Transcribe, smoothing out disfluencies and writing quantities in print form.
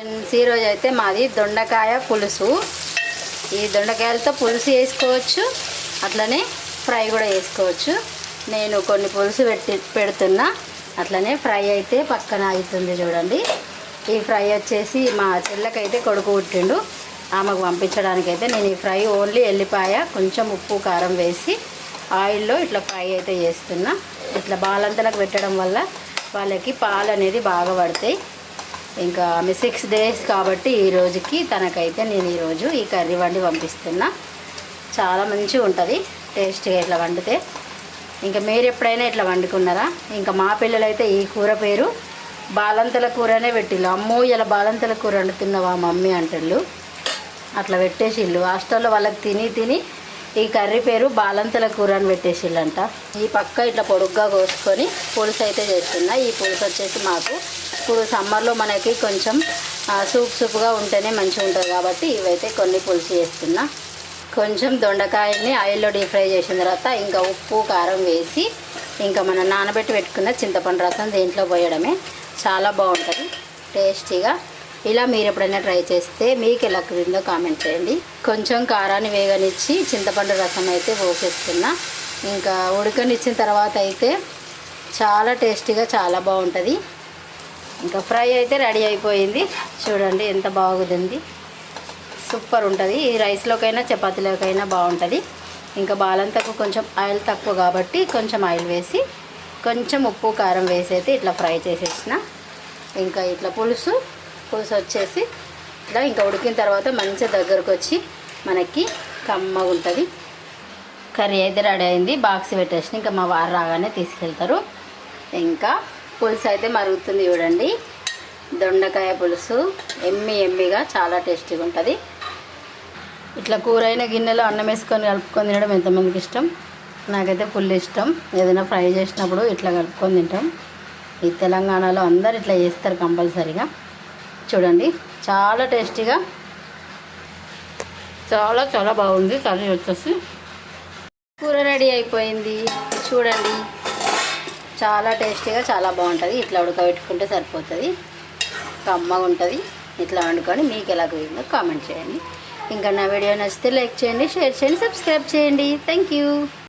Friends, ఈరోజు అయితే మాది దొండకాయ పులుసు. ఈ దొండకాయలతో పులుసు వేసుకోవచ్చు, అట్లనే ఫ్రై కూడా చేసుకోవచ్చు. నేను కొన్ని పులుసు పెడుతున్నా, అట్లనే ఫ్రై అయితే పక్కన అవుతుంది చూడండి. ఈ ఫ్రై వచ్చేసి మా చెల్లెకైతే కొడుకు పుట్టిండు, ఆమెకు పంపించడానికైతే నేను ఈ ఫ్రై ఓన్లీ ఎల్లిపాయ కొంచెం ఉప్పు కారం వేసి ఆయిల్లో ఇట్లా ఫ్రై అయితే చేస్తున్నా. ఇట్లా బాలంతలకు పెట్టడం వల్ల వాళ్ళకి పాలు అనేది బాగా పడతాయి. ఇంకా ఆమె 6 days కాబట్టి ఈ రోజుకి తనకైతే నేను ఈరోజు ఈ కర్రీ వండి పంపిస్తున్నా. చాలా మంచిగా ఉంటుంది టేస్ట్గా ఇట్లా వండితే. ఇంకా మీరు ఎప్పుడైనా ఇట్లా వండుకున్నారా? ఇంకా మా పిల్లలైతే ఈ కూర పేరు బాలంతల కూరనే పెట్టిళ్ళు. అమ్మో ఇలా బాలంతల కూర వండుతున్నావా మమ్మీ అంటళ్ళు. అట్లా పెట్టేసిళ్ళు. హాస్టల్లో వాళ్ళకి తిని ఈ కర్రీ పేరు బాలంతల కూర అని పెట్టేసిళ్ళంట. ఈ పక్క ఇట్లా పొడుగ్గా కోసుకొని పులుసు అయితే చేస్తున్నా. ఈ పులుసు వచ్చేసి మాకు ఇప్పుడు సమ్మర్లో మనకి కొంచెం సూప్గా ఉంటేనే మంచిగా ఉంటుంది కాబట్టి ఇవైతే కొన్ని పులుసు చేస్తున్నా. కొంచెం దొండకాయల్ని ఆయిల్లో డీప్ ఫ్రై చేసిన తర్వాత ఇంకా ఉప్పు కారం వేసి ఇంకా మనం నానబెట్టి పెట్టుకున్న చింతపండు రసం దీంట్లో పోయడమే. చాలా బాగుంటుంది టేస్టీగా. ఇలా మీరు ఎప్పుడైనా ట్రై చేస్తే మీకు ఎలా కుదిరిందో కామెంట్ చేయండి. కొంచెం కారాన్ని వేగనిచ్చి చింతపండు రసం అయితే పోసేస్తున్నా. ఇంకా ఉడకనిచ్చిన తర్వాత అయితే చాలా టేస్టీగా చాలా బాగుంటుంది. ఇంకా ఫ్రై అయితే రెడీ అయిపోయింది. చూడండి ఎంత బాగుంది, సూపర్ ఉంటుంది. ఈ రైస్లోకైనా చపాతీలోకైనా బాగుంటుంది. ఇంకా బాలంతకు కొంచెం ఆయిల్ తక్కువ కాబట్టి కొంచెం ఆయిల్ వేసి కొంచెం ఉప్పు కారం వేసి అయితే ఇట్లా ఫ్రై చేసేసిన. ఇంకా ఇట్లా పులుసు వచ్చేసి ఇట్లా ఇంకా ఉడికిన తర్వాత మంచిగా దగ్గరకు వచ్చి మనకి కమ్మగా ఉంటుంది. కర్రీ అయితే రెడీ అయింది. బాక్స్ పెట్టేసి ఇంకా మా వారు రాగానే తీసుకెళ్తారు. ఇంకా పులుసు అయితే మరుగుతుంది చూడండి. దొండకాయ పులుసు ఎమ్మిగా చాలా టేస్టీగా ఉంటుంది. ఇట్లా కూరైన గిన్నెలో అన్నం వేసుకొని కలుపుకొని తినడం ఎంతమందికి ఇష్టం? నాకైతే ఫుల్ ఇష్టం. ఏదైనా ఫ్రై చేసినప్పుడు ఇట్లా కలుపుకొని తింటాం. ఈ తెలంగాణలో అందరు ఇట్లా చేస్తారు కంపల్సరీగా. చూడండి చాలా టేస్టీగా చాలా బాగుంది. కర్రీ వచ్చేసి కూర రెడీ అయిపోయింది. చూడండి చాలా టేస్టీగా చాలా బాగుంటుంది. ఇట్లా ఉడకబెట్టుకుంటే సరిపోతుంది, కమ్మగా ఉంటుంది. ఇట్లా వండుకొని మీకు ఎలా కుదిరిందో కామెంట్ చేయండి. ఇంకా నా వీడియో నచ్చితే లైక్ చేయండి, షేర్ చేయండి, సబ్స్క్రైబ్ చేయండి. Thank you.